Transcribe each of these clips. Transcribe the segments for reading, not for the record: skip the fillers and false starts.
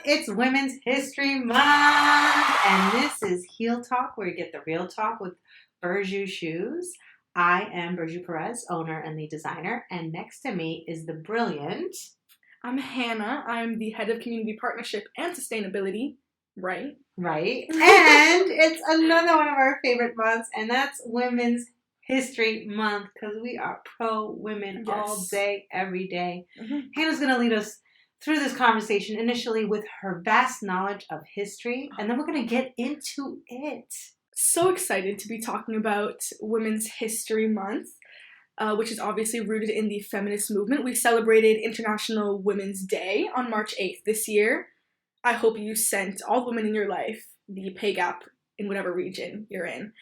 It's Women's History Month, and this is Heel Talk, where you get the real talk with Burju Shoes. I am Burju Perez, owner and lead designer, and next to me is the brilliant... I'm Hannah. I'm the head of community partnership and sustainability. Right. And it's another one of our favorite months, and that's Women's History Month, because we are pro-women all day, every day. Mm-hmm. Hannah's going to lead us through this conversation initially with her vast knowledge of history, and then we're going to get into it. So excited to be talking about Women's History Month, which is obviously rooted in the feminist movement. We celebrated International Women's Day on March 8th this year. I hope you sent all women in your life the pay gap in whatever region you're in.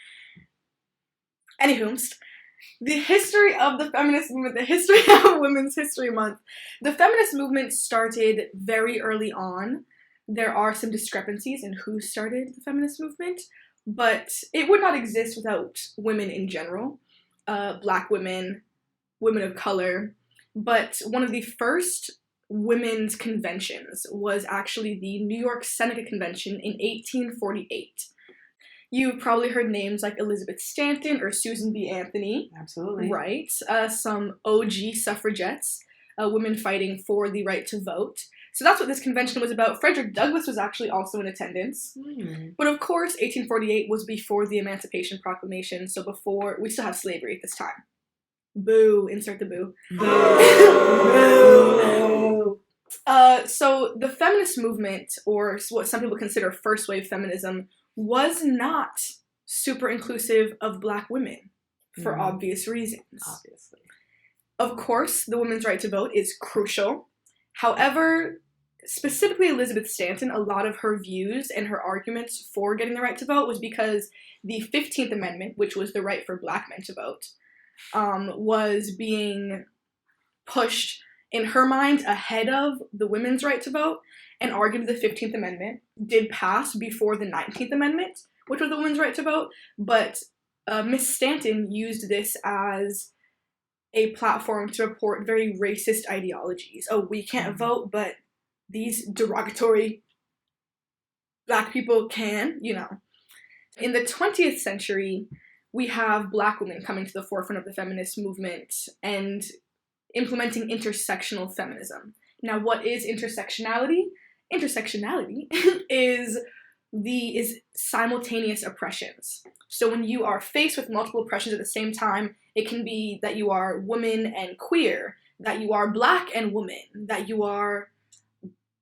Anywho, the history of the feminist movement, the history of Women's History Month. The feminist movement started very early on. There are some discrepancies in who started the feminist movement, but it would not exist without women in general. Black women, women of color. But one of the first women's conventions was actually the New York Seneca Convention in 1848. You've probably heard names like Elizabeth Stanton or Susan B. Anthony. Absolutely. Right. Some OG suffragettes, women fighting for the right to vote. So that's what this convention was about. Frederick Douglass was actually also in attendance. But of course, 1848 was before the Emancipation Proclamation, so before, we still have slavery at this time. Boo. Insert the boo. Boo. So the feminist movement, or what some people consider first wave feminism, was not super inclusive of Black women for obvious reasons. Obviously. Of course, the women's right to vote is crucial. However, specifically Elizabeth Stanton, a lot of her views and her arguments for getting the right to vote was because the 15th Amendment, which was the right for Black men to vote, was being pushed, in her mind, ahead of the women's right to vote, and argued the 15th Amendment did pass before the 19th Amendment, which was the women's right to vote, but Miss Stanton used this as a platform to report very racist ideologies. Oh, we can't vote, but these derogatory Black people can, you know. In the 20th century, we have Black women coming to the forefront of the feminist movement and implementing intersectional feminism. Now, what is intersectionality? Intersectionality is simultaneous oppressions. So when you are faced with multiple oppressions at the same time, it can be that you are woman and queer, that you are Black and woman, that you are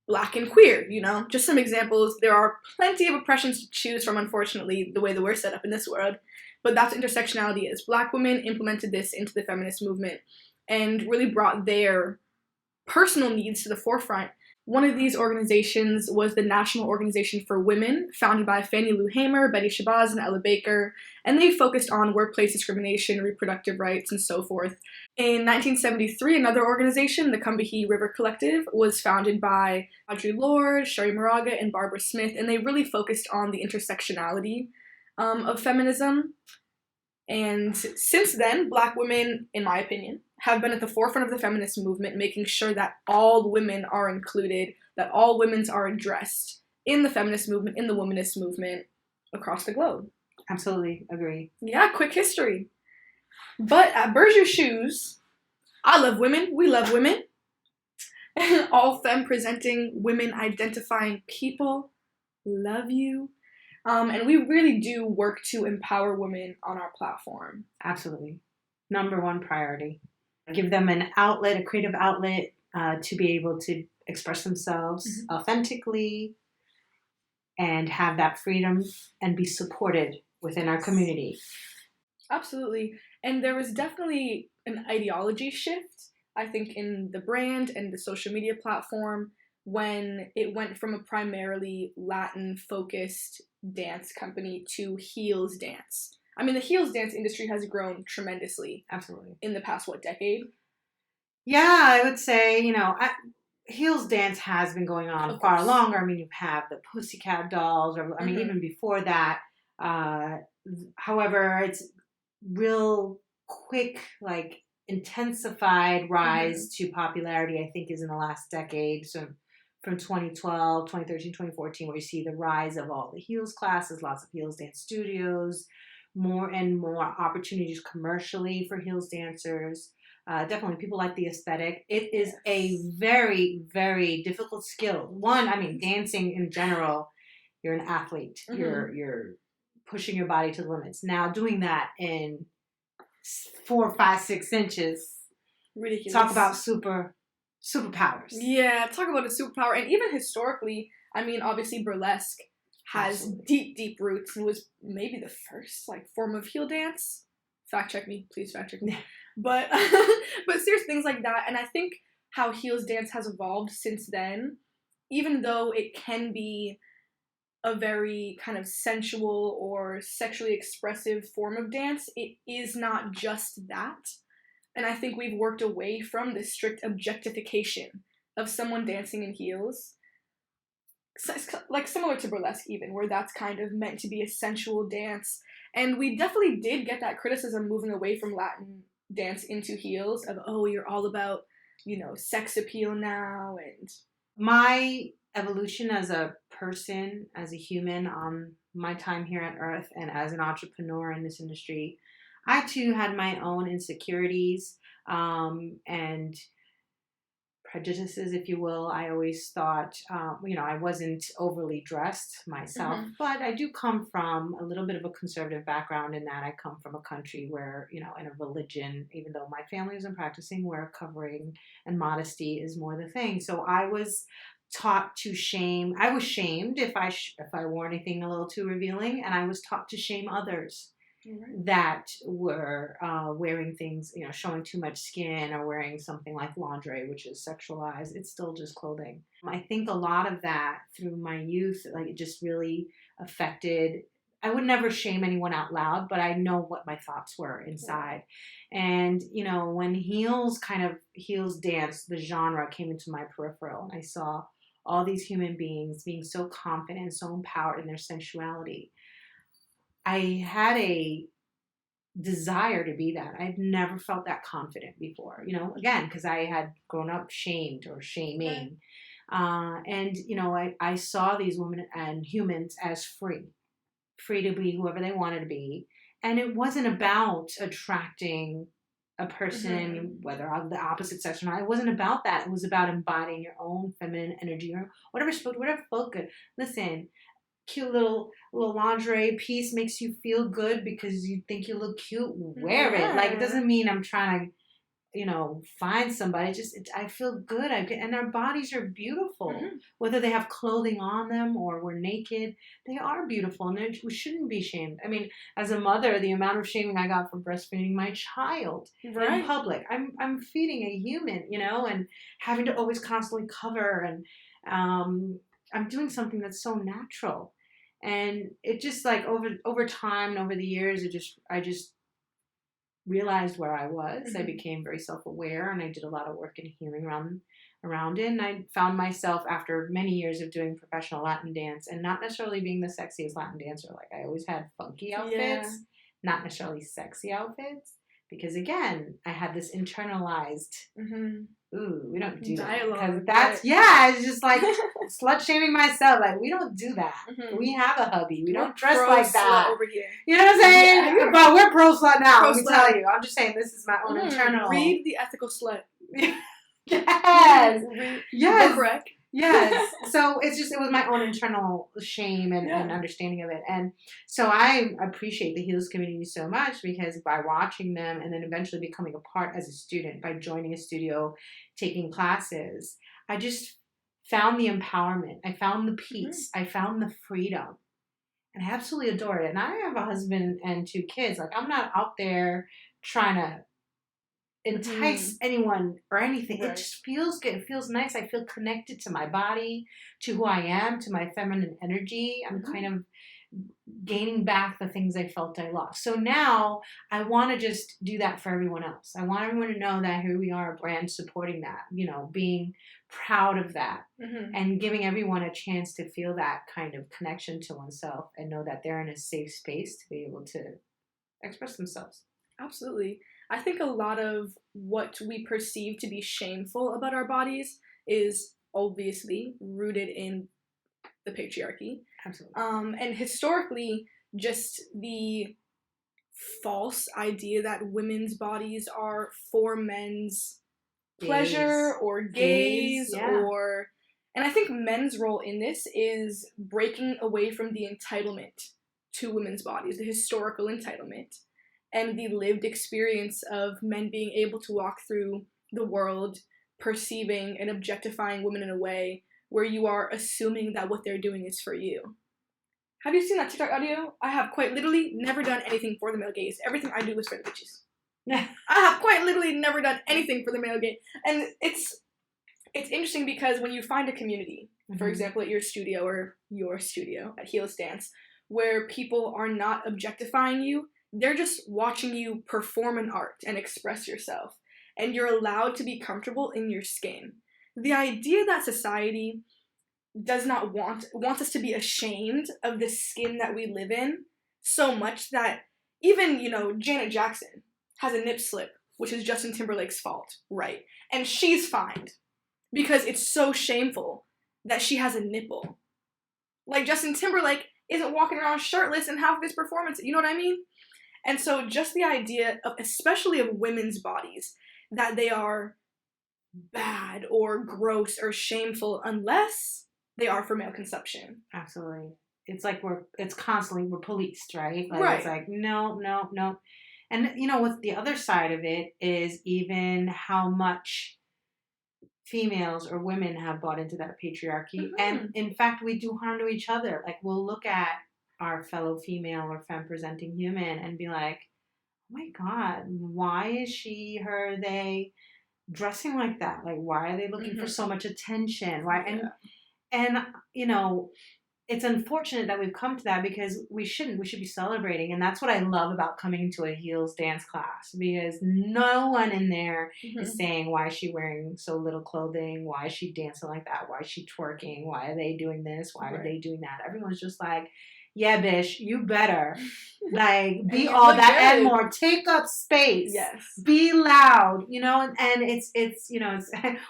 Black and queer, you know? Just some examples. There are plenty of oppressions to choose from, unfortunately, the way that we're set up in this world. But that's what intersectionality is. Black women implemented this into the feminist movement and really brought their personal needs to the forefront. One of these organizations was the National Organization for Women, founded by Fannie Lou Hamer, Betty Shabazz, and Ella Baker, and they focused on workplace discrimination, reproductive rights, and so forth. In 1973, another organization, the Combahee River Collective, was founded by Audre Lorde, Sherry Moraga, and Barbara Smith, and they really focused on the intersectionality of feminism. And since then, Black women, in my opinion, have been at the forefront of the feminist movement, making sure that all women are included, that all women are addressed in the feminist movement, in the womanist movement across the globe. Absolutely agree. Yeah, quick history. But at Burju Shoes, I love women, we love women. All femme presenting, women identifying people love you. And we really do work to empower women on our platform. Absolutely. Number one priority. Give them an outlet, a creative outlet, to be able to express themselves authentically and have that freedom and be supported within our community. Absolutely. And there was definitely an ideology shift, I think, in the brand and the social media platform when it went from a primarily Latin-focused dance company to heels dance. I mean, the heels dance industry has grown tremendously. Absolutely. In the past, decade? Yeah, I would say, heels dance has been going on far longer. I mean, you have the Pussycat Dolls, or I mean, even before that. However, it's real quick, intensified rise to popularity, I think, is in the last decade. So from 2012, 2013, 2014, where you see the rise of all the heels classes, lots of heels dance studios, more and more opportunities commercially for heels dancers. Definitely, people like the aesthetic. It is a very, very difficult skill. One, I mean, dancing in general, you're an athlete. You're pushing your body to the limits. Now, doing that in 4, 5, 6 inches, ridiculous. Talk about superpowers. Yeah, talk about a superpower. And even historically, I mean, obviously burlesque has deep roots and was maybe the first form of heel dance. Fact check me, please fact check me. But serious things like that. And I think how heels dance has evolved since then, even though it can be a very kind of sensual or sexually expressive form of dance, it is not just that. And I think we've worked away from the strict objectification of someone dancing in heels. Like similar to burlesque even, where that's kind of meant to be a sensual dance. And we definitely did get that criticism moving away from Latin dance into heels of, oh, you're all about, sex appeal now. And my evolution as a person, as a human on my time here on Earth and as an entrepreneur in this industry, I too had my own insecurities and prejudices, if you will. I always thought, I wasn't overly dressed myself, but I do come from a little bit of a conservative background in that I come from a country where, in a religion, even though my family isn't practicing, where covering and modesty is more the thing. So I was taught to shame. I was shamed if I wore anything a little too revealing, and I was taught to shame others that were wearing things, showing too much skin or wearing something like lingerie, which is sexualized. It's still just clothing. I think a lot of that through my youth, it just really affected. I would never shame anyone out loud, but I know what my thoughts were inside. And, when heels dance, the genre came into my peripheral, and I saw all these human beings being so confident, so empowered in their sensuality. I had a desire to be that. I've never felt that confident before, again, because I had grown up shamed or shaming. And, I saw these women and humans as free to be whoever they wanted to be. And it wasn't about attracting a person, whether of the opposite sex or not. It wasn't about that. It was about embodying your own feminine energy or whatever felt good. Listen, cute little lingerie piece makes you feel good because you think you look cute. Wear it. It doesn't mean I'm trying to, find somebody. I feel good. And our bodies are beautiful, whether they have clothing on them or we're naked. They are beautiful, and we shouldn't be shamed. I mean, as a mother, the amount of shaming I got for breastfeeding my child in public. I'm feeding a human, and having to always constantly cover, and I'm doing something that's so natural. And it just over time and over the years, I just realized where I was. I became very self-aware, and I did a lot of work in healing around it. And I found myself after many years of doing professional Latin dance and not necessarily being the sexiest Latin dancer. I always had funky outfits, not necessarily sexy outfits, because again, I had this internalized, ooh, we don't do dialogue. That's, it's just slut shaming myself. We don't do that. We have a hubby. We don't dress like that. Over here. You know what I'm saying? Yeah. But we're pro slut now. Let me tell you. I'm just saying this is my own internal. Read The Ethical Slut. Yes. Yes. Correct. Yes. So it was my own internal shame and understanding of it. And so I appreciate the heels community so much, because by watching them and then eventually becoming a part as a student, by joining a studio, taking classes, I just found the empowerment. I found the peace. I found the freedom. And I absolutely adore it. And I have a husband and 2 kids. I'm not out there trying to entice anyone or anything. It just feels good. It feels nice. I feel connected to my body, to who I am, to my feminine energy. I'm kind of gaining back the things I felt I lost. So now I want to just do that for everyone else. I want everyone to know that here we are, a brand supporting that, being proud of that, and giving everyone a chance to feel that kind of connection to oneself and know that they're in a safe space to be able to express themselves. Absolutely. I think a lot of what we perceive to be shameful about our bodies is obviously rooted in the patriarchy. Absolutely. And historically, just the false idea that women's bodies are for men's pleasure or gaze or... And I think men's role in this is breaking away from the entitlement to women's bodies, the historical entitlement, and the lived experience of men being able to walk through the world perceiving and objectifying women in a way where you are assuming that what they're doing is for you. Have you seen that TikTok audio? I have quite literally never done anything for the male gaze. Everything I do is for the bitches. I have quite literally never done anything for the male gaze. And it's interesting because when you find a community, for example, at your studio at Heels Dance, where people are not objectifying you, they're just watching you perform an art and express yourself. And you're allowed to be comfortable in your skin. The idea that society does not wants us to be ashamed of the skin that we live in so much that even, Janet Jackson has a nip slip, which is Justin Timberlake's fault, right? And she's fined because it's so shameful that she has a nipple. Like, Justin Timberlake isn't walking around shirtless in half of his performance, you know what I mean? And so just the idea of, especially of women's bodies, that they are bad or gross or shameful unless they are for male consumption. Absolutely. It's like we're policed, right? Like, right. It's like, no. And, what's the other side of it is even how much females or women have bought into that patriarchy. And, in fact, we do harm to each other. Like, we'll look at our fellow female or femme-presenting human and be like, oh, my God, why is she, her, they dressing like that? Like, why are they looking for so much attention? Why? And it's unfortunate that we've come to that because we shouldn't. We should be celebrating. And that's what I love about coming to a heels dance class, because no one in there is saying, why is she wearing so little clothing? Why is she dancing like that? Why is she twerking? Why are they doing this? Why are they doing that? Everyone's just like, yeah, bish, you better. Like, be all that and more. Take up space. Yes. Be loud, and it's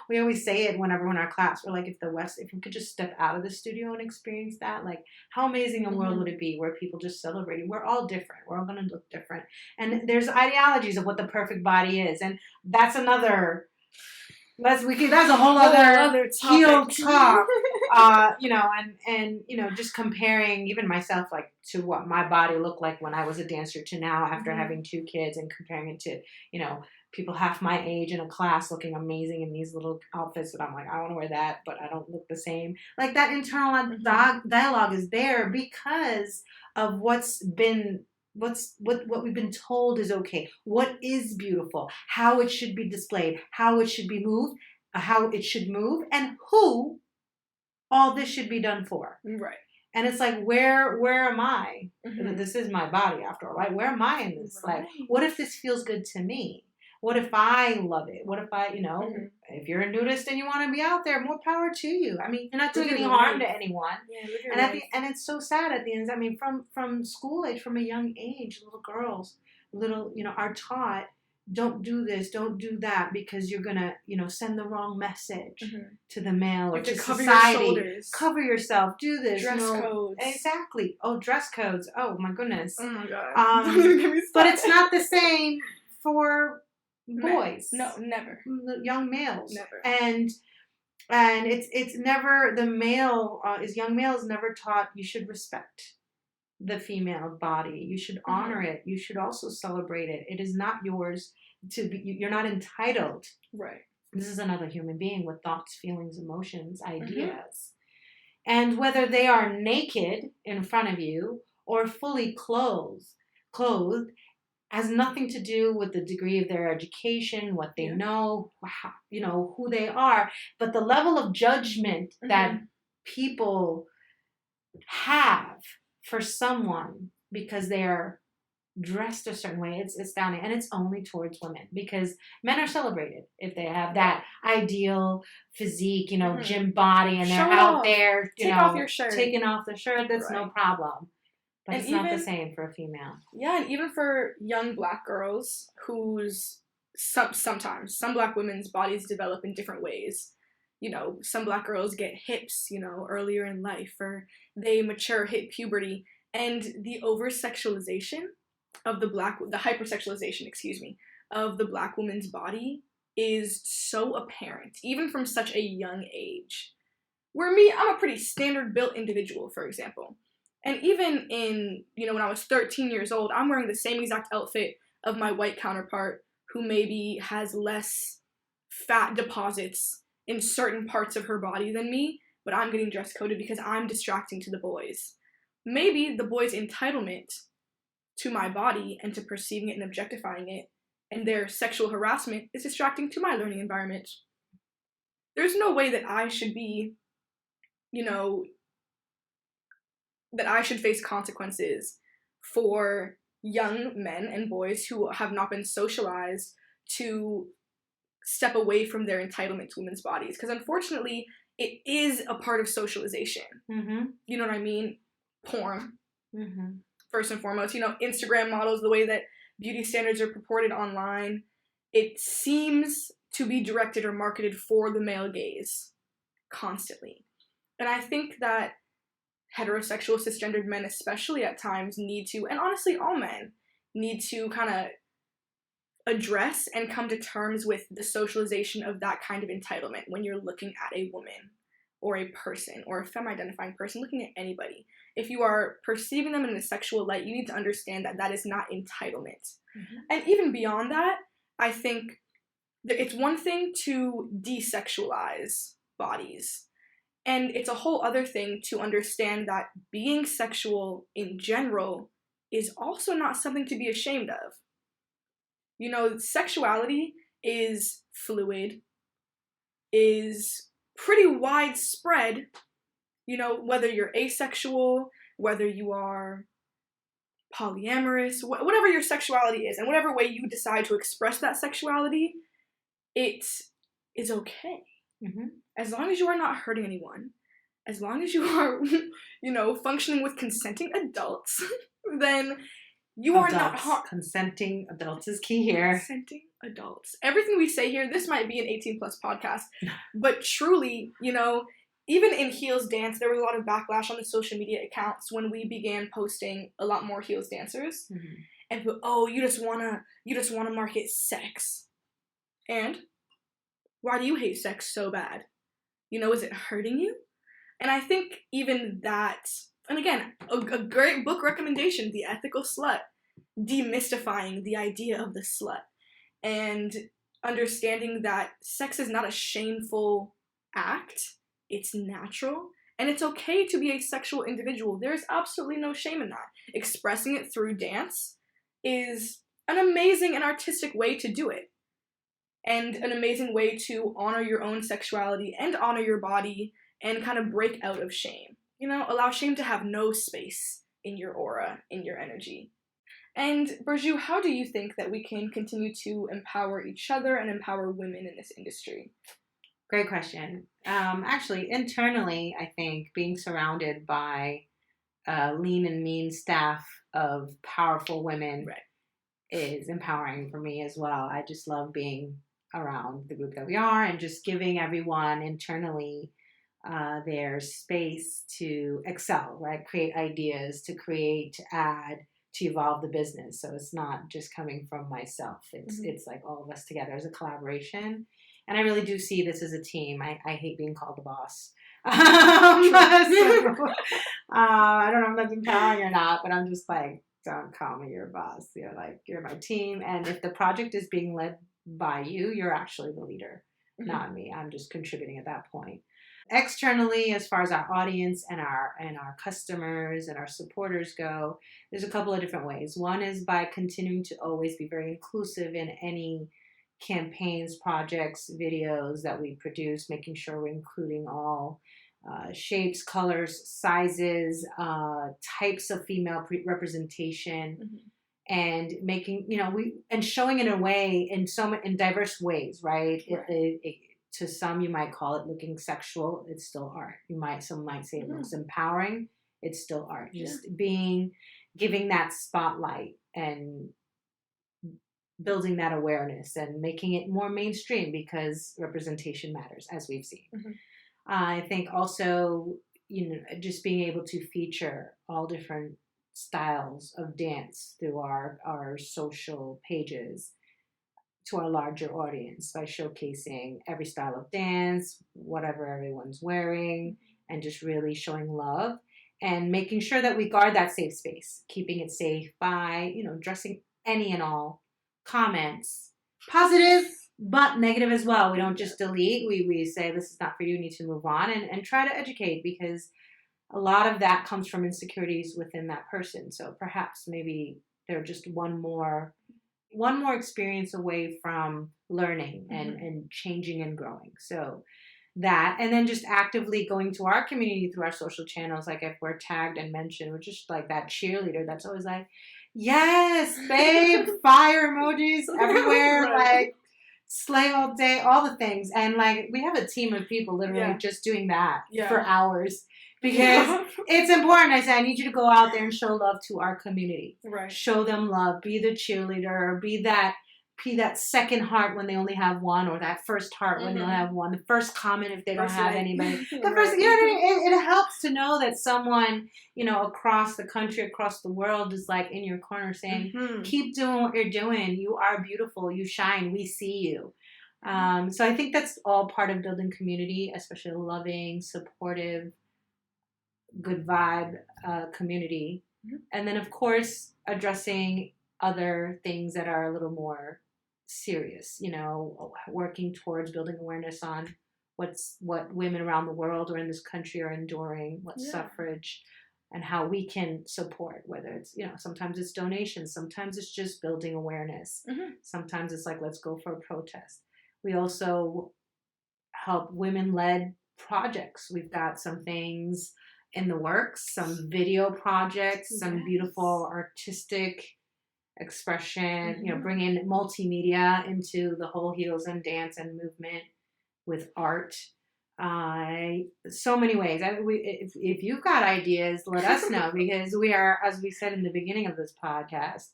we always say it whenever we're in our class. We're like, if we could just step out of the studio and experience that, like, how amazing a world would it be where people just celebrating. We're all different. We're all going to look different. And there's ideologies of what the perfect body is. And that's another... That's a whole other heel talk, and just comparing even myself, like, to what my body looked like when I was a dancer to now after having 2 kids, and comparing it to, people half my age in a class looking amazing in these little outfits that I'm like, I want to wear that, but I don't look the same. Like, that internal dialogue is there because of what we've been told is okay, what is beautiful, how it should be displayed, how it should be moved, how it should move, and who all this should be done for. Right. And it's like, where am I? This is my body after all, right? Where am I in this? Right. Like, what if this feels good to me? What if I love it? What if I, if you're a nudist and you want to be out there, more power to you. I mean, you're not doing any harm to anyone. Yeah, and it's so sad at the end. I mean, from school age, from a young age, little girls, are taught, don't do this, don't do that, because you're gonna, send the wrong message to the male or to cover society. Your shoulders. Cover yourself. Do this. Dress codes. Exactly. Oh, dress codes. Oh my goodness. Oh my God. Don't even get me started. But it's not the same for boys. No, never. Young males. Never. And it's never the male young male is never taught you should respect the female body. You should honor it. You should also celebrate it. It is not yours to be. You're not entitled. Right. This is another human being with thoughts, feelings, emotions, ideas. And whether they are naked in front of you or fully clothed has nothing to do with the degree of their education, what they know, how, who they are. But the level of judgment that people have for someone because they're dressed a certain way, it's astounding. And it's only towards women, because men are celebrated if they have that ideal physique, gym body, and they're out there, Take off your shirt. Taking off the shirt. That's no problem. But and it's not the same for a female. Yeah, and even for young Black girls whose sometimes some Black women's bodies develop in different ways. some Black girls get hips, earlier in life, or they mature, hit puberty, and the over-sexualization of the hypersexualization, of the Black woman's body is so apparent, even from such a young age. Where I'm a pretty standard-built individual, for example. And even in, when I was 13 years old, I'm wearing the same exact outfit of my white counterpart, who maybe has less fat deposits in certain parts of her body than me, but I'm getting dress coded because I'm distracting to the boys. Maybe the boys' entitlement to my body and to perceiving it and objectifying it and their sexual harassment is distracting to my learning environment. There's no way that I should be, that I should face consequences for young men and boys who have not been socialized to step away from their entitlement to women's bodies. Because unfortunately, it is a part of socialization. Mm-hmm. You know what I mean? Porn. Mm-hmm. First and foremost, Instagram models, the way that beauty standards are purported online, it seems to be directed or marketed for the male gaze constantly. And I think that heterosexual cisgendered men especially at times need to, and honestly all men, need to kind of address and come to terms with the socialization of that kind of entitlement when you're looking at a woman or a person or a femme-identifying person, looking at anybody. If you are perceiving them in a sexual light, you need to understand that that is not entitlement. Mm-hmm. And even beyond that, I think that it's one thing to desexualize bodies, and it's a whole other thing to understand that being sexual in general is also not something to be ashamed of. Sexuality is fluid, is pretty widespread, whether you're asexual, whether you are polyamorous, whatever your sexuality is, and whatever way you decide to express that sexuality, it is okay. Mm-hmm. As long as you are not hurting anyone, as long as you are, functioning with consenting adults, then you are not consenting adults is key here. Consenting adults. Everything we say here, this might be an 18+ podcast, but truly, even in heels dance, there was a lot of backlash on the social media accounts when we began posting a lot more heels dancers. Mm-hmm. And you just wanna market sex. And why do you hate sex so bad? Is it hurting you? And I think even that, and again, a great book recommendation, The Ethical Slut, demystifying the idea of the slut and understanding that sex is not a shameful act, it's natural, and it's okay to be a sexual individual. There's absolutely no shame in that. Expressing it through dance is an amazing and artistic way to do it, and an amazing way to honor your own sexuality and honor your body and kind of break out of shame. Allow shame to have no space in your aura, in your energy. And Burju, how do you think that we can continue to empower each other and empower women in this industry? Great question. Actually, internally, I think being surrounded by lean and mean staff of powerful women is empowering for me as well. I just love being around the group that we are and just giving everyone internally their space to excel, right? Create ideas, to create, to add, to evolve the business. So it's not just coming from myself. It's like all of us together as a collaboration. And I really do see this as a team. I hate being called the boss. I don't know if that's empowering or not, but I'm just like, don't call me your boss. You're my team. And if the project is being led by you, you're actually the leader, not me. I'm just contributing at that point. Externally, as far as our audience and our customers and our supporters go, there's a couple of different ways. One is by continuing to always be very inclusive in any campaigns, projects, videos that we produce, making sure we're including all shapes, colors, sizes, types of female representation, and making, and showing it in a way in diverse ways, right? To some, you might call it looking sexual. It's still art. Some might say it looks empowering. It's still art. Just giving that spotlight and building that awareness and making it more mainstream because representation matters, as we've seen. I think also, just being able to feature all different styles of dance through our social pages to our larger audience by showcasing every style of dance, whatever everyone's wearing, and just really showing love and making sure that we guard that safe space, keeping it safe by, addressing any and all comments, positive but negative as well. We don't just delete. We say this is not for you, you need to move on, and try to educate, because a lot of that comes from insecurities within that person. So perhaps maybe they're just one more experience away from learning and changing and growing. So that, and then just actively going to our community through our social channels, like if we're tagged and mentioned, we're just like that cheerleader that's always like, yes, babe, fire emojis everywhere, like slay all day, all the things. And like we have a team of people literally just doing that for hours, because it's important. I say, I need you to go out there and show love to our community. Right. Show them love. Be the cheerleader. Be that second heart when they only have one, or that first heart when they only have one. The first comment if they don't have anybody. The first, it helps to know that someone, across the country, across the world is like in your corner saying, keep doing what you're doing. You are beautiful. You shine. We see you. So I think that's all part of building community, especially a loving, supportive, good vibe community. And then, of course, addressing other things that are a little more serious, working towards building awareness on what women around the world or in this country are enduring, suffrage, and how we can support, whether it's, sometimes it's donations, sometimes it's just building awareness. Sometimes it's like, let's go for a protest. We also help women-led projects. We've got some things in the works, some video projects, some beautiful artistic expression, bringing multimedia into the whole heels and dance and movement with art. So many ways. If you've got ideas, let us know, because we are, as we said in the beginning of this podcast,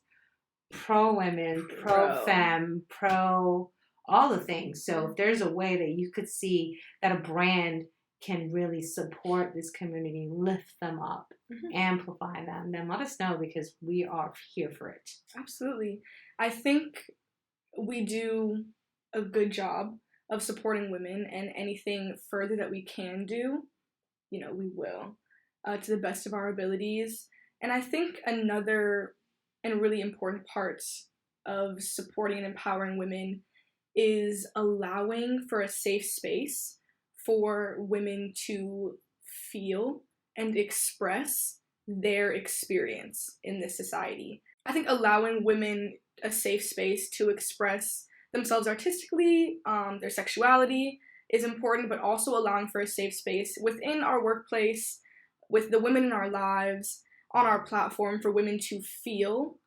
pro women, pro femme, pro all the things. So if there's a way that you could see that a brand can really support this community, lift them up, amplify them, then let us know, because we are here for it. Absolutely. I think we do a good job of supporting women, and anything further that we can do, we will, to the best of our abilities. And I think another and really important part of supporting and empowering women is allowing for a safe space for women to feel and express their experience in this society. I think allowing women a safe space to express themselves artistically, their sexuality is important, but also allowing for a safe space within our workplace, with the women in our lives, on our platform, for women to feel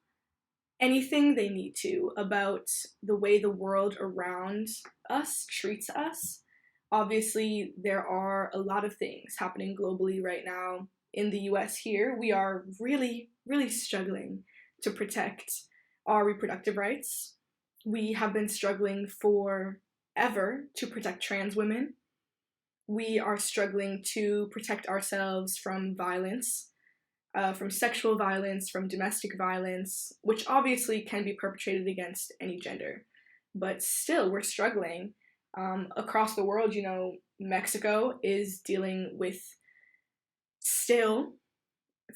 anything they need to about the way the world around us treats us. Obviously, there are a lot of things happening globally right now. In the US here, we are really, really struggling to protect our reproductive rights. We have been struggling forever to protect trans women. We are struggling to protect ourselves from violence, from sexual violence, from domestic violence, which obviously can be perpetrated against any gender. But still, we're struggling. Across the world, Mexico is dealing with still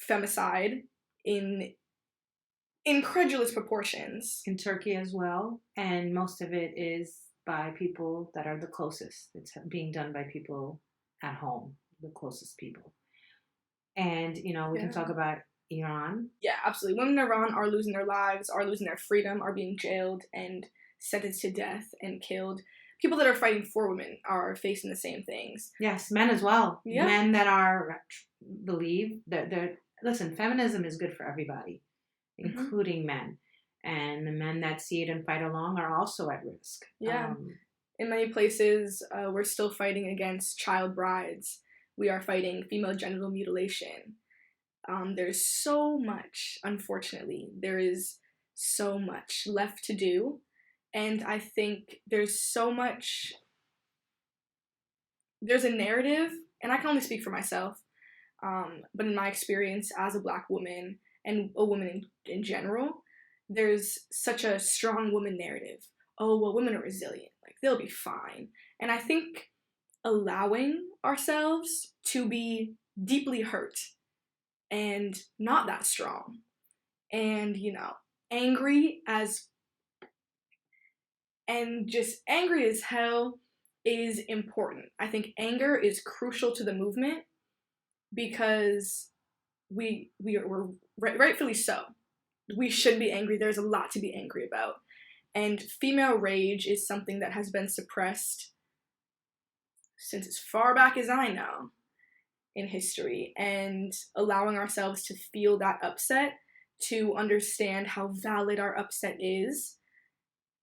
femicide in incredulous proportions. In Turkey as well, and most of it is by people that are the closest. It's being done by people at home, the closest people. And, we can talk about Iran. Yeah, absolutely. Women in Iran are losing their lives, are losing their freedom, are being jailed and sentenced to death and killed. People that are fighting for women are facing the same things. Yes, men as well. Yeah. Men that believe that listen, feminism is good for everybody, including men. And the men that see it and fight along are also at risk. Yeah. In many places, we're still fighting against child brides. We are fighting female genital mutilation. There's so much, unfortunately. There is so much left to do. And I think there's a narrative, and I can only speak for myself, but in my experience as a Black woman and a woman in general, there's such a strong woman narrative. Oh, well, women are resilient. Like, they'll be fine. And I think allowing ourselves to be deeply hurt and not that strong and, angry as hell is important. I think anger is crucial to the movement because we're rightfully so. We should be angry. There's a lot to be angry about. And female rage is something that has been suppressed since as far back as I know in history. And allowing ourselves to feel that upset, to understand how valid our upset is,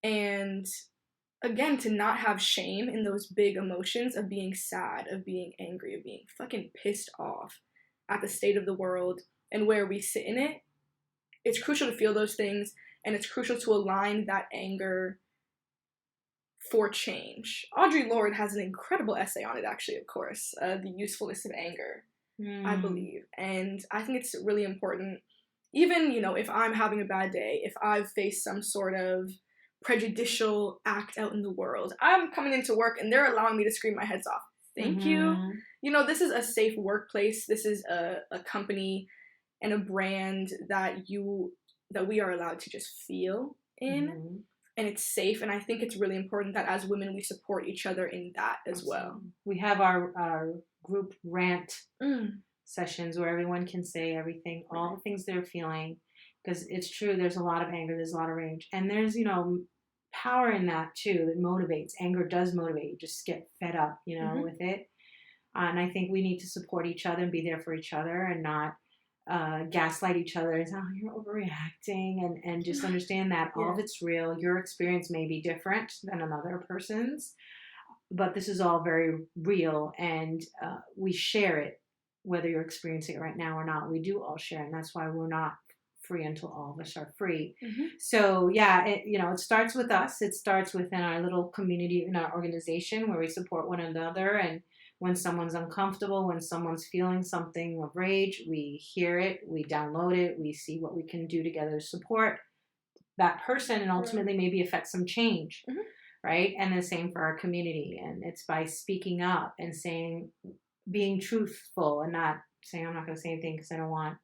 and again, to not have shame in those big emotions of being sad, of being angry, of being fucking pissed off at the state of the world and where we sit in it. It's crucial to feel those things, and it's crucial to align that anger for change. Audre Lorde has an incredible essay on it, actually, of course, The Usefulness of Anger, I believe. And I think it's really important, even, if I'm having a bad day, if I've faced some sort of prejudicial act out in the world, I'm coming into work and they're allowing me to scream my heads off. Thank you. This is a safe workplace. This is a company and a brand that we are allowed to just feel in, and it's safe. And I think it's really important that as women we support each other in that as well. We have our group rant sessions where everyone can say everything, all the things they're feeling, because it's true. There's a lot of anger. There's a lot of rage, and there's power in that too. That motivates. Anger does motivate. You just get fed up, with it. And I think we need to support each other and be there for each other, and not gaslight each other and say, oh, you're overreacting, and just understand that all of it's real. Your experience may be different than another person's, but this is all very real, and we share it, whether you're experiencing it right now or not. We do all share, and that's why we're not free until all of us are free. So it starts with us. It starts within our little community, in our organization, where we support one another. And when someone's uncomfortable, when someone's feeling something of rage, we hear it, we download it, we see what we can do together to support that person, and ultimately maybe affect some change, right? And the same for our community. And it's by speaking up and being truthful, and not saying, I'm not going to say anything because I don't want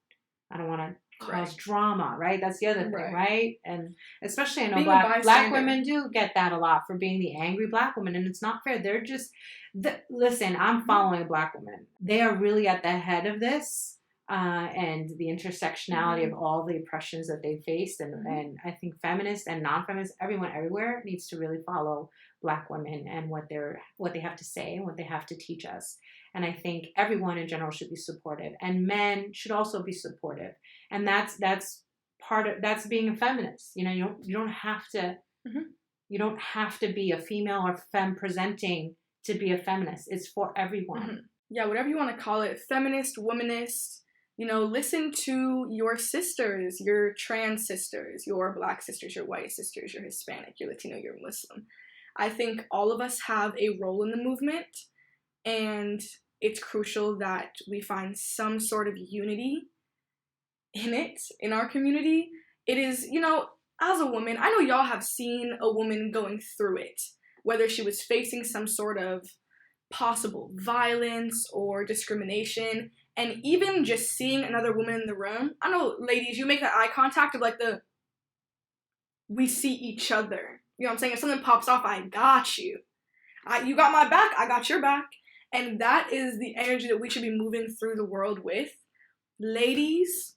to cause drama, right? That's the other thing, right? And especially I know black women do get that a lot for being the angry Black woman, and it's not fair. They're just listen, I'm following Black women. They are really at the head of this, and the intersectionality of all the oppressions that they faced, and I think feminists and non-feminists, everyone everywhere needs to really follow Black women and what they have to say and what they have to teach us. And I think everyone in general should be supportive, and men should also be supportive. And that's being a feminist. You don't have to be a female or femme presenting to be a feminist. It's for everyone. Yeah, whatever you want to call it, feminist, womanist. Listen to your sisters, your trans sisters, your Black sisters, your white sisters, your Hispanic, your Latino, your Muslim. I think all of us have a role in the movement, and it's crucial that we find some sort of unity in our community. It is, as a woman, I know y'all have seen a woman going through it, whether she was facing some sort of possible violence or discrimination, and even just seeing another woman in the room. I know, ladies, you make that eye contact of we see each other. You know what I'm saying? If something pops off, I got you. You got my back, I got your back. And that is the energy that we should be moving through the world with. Ladies,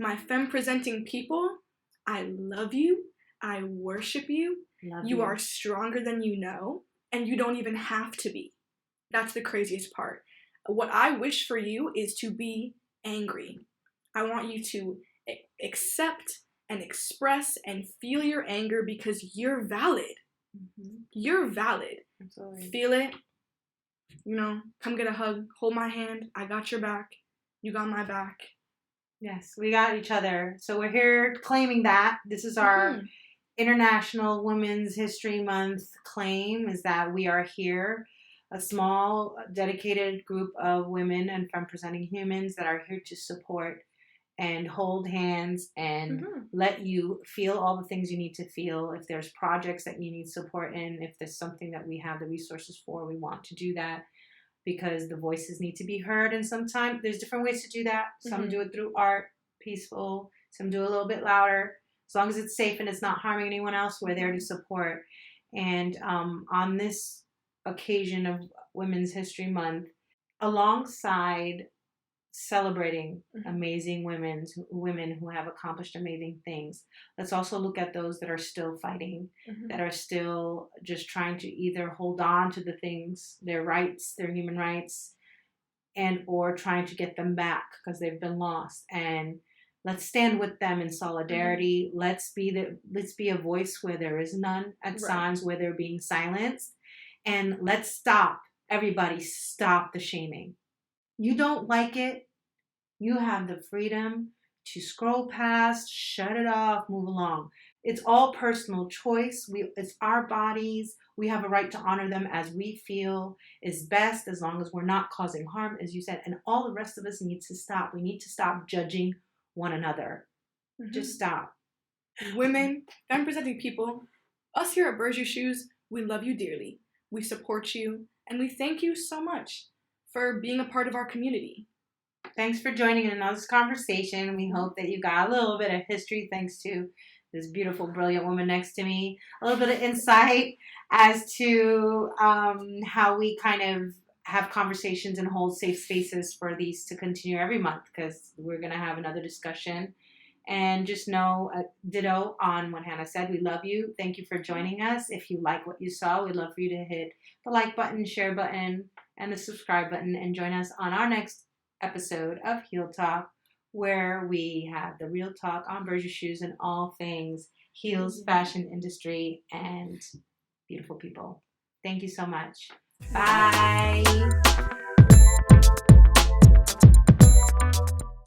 my femme-presenting people, I love you. I worship you. You are stronger than you know, and you don't even have to be. That's the craziest part. What I wish for you is to be angry. I want you to accept and express and feel your anger, because you're valid. You're valid. Absolutely. Feel it. Come get a hug. Hold my hand. I got your back. You got my back. Yes, we got each other. So we're here claiming that. This is our International Women's History Month claim, is that we are here, a small, dedicated group of women and femme-presenting humans that are here to support and hold hands and let you feel all the things you need to feel. If there's projects that you need support in, if there's something that we have the resources for, we want to do that, because the voices need to be heard. And sometimes there's different ways to do that. Some do it through art, peaceful. Some do it a little bit louder. As long as it's safe and it's not harming anyone else, we're there to support. And on this occasion of Women's History Month, alongside celebrating amazing women who have accomplished amazing things, let's also look at those that are still fighting, that are still just trying to either hold on to the things, their rights, their human rights, and or trying to get them back because they've been lost. And let's stand with them in solidarity. Let's be a voice where there is none, at times where they're being silenced. And let's stop the shaming. You don't like it, you have the freedom to scroll past, shut it off, move along. It's all personal choice. It's our bodies. We have a right to honor them as we feel is best, as long as we're not causing harm, as you said. And all the rest of us need to stop. We need to stop judging one another. Just stop. Women, femme-presenting people, us here at Burju Shoes, we love you dearly. We support you, and we thank you so much for being a part of our community. Thanks for joining in on this conversation. We hope that you got a little bit of history thanks to this beautiful, brilliant woman next to me. A little bit of insight as to how we kind of have conversations and hold safe spaces for these to continue every month, because we're going to have another discussion. And just know, ditto on what Hannah said. We love you. Thank you for joining us. If you like what you saw, we'd love for you to hit the like button, share button, and the subscribe button, and join us on our next episode of Heel Talk, where we have the real talk on Burju Shoes and all things heels, fashion industry, and beautiful people. Thank you so much. Bye.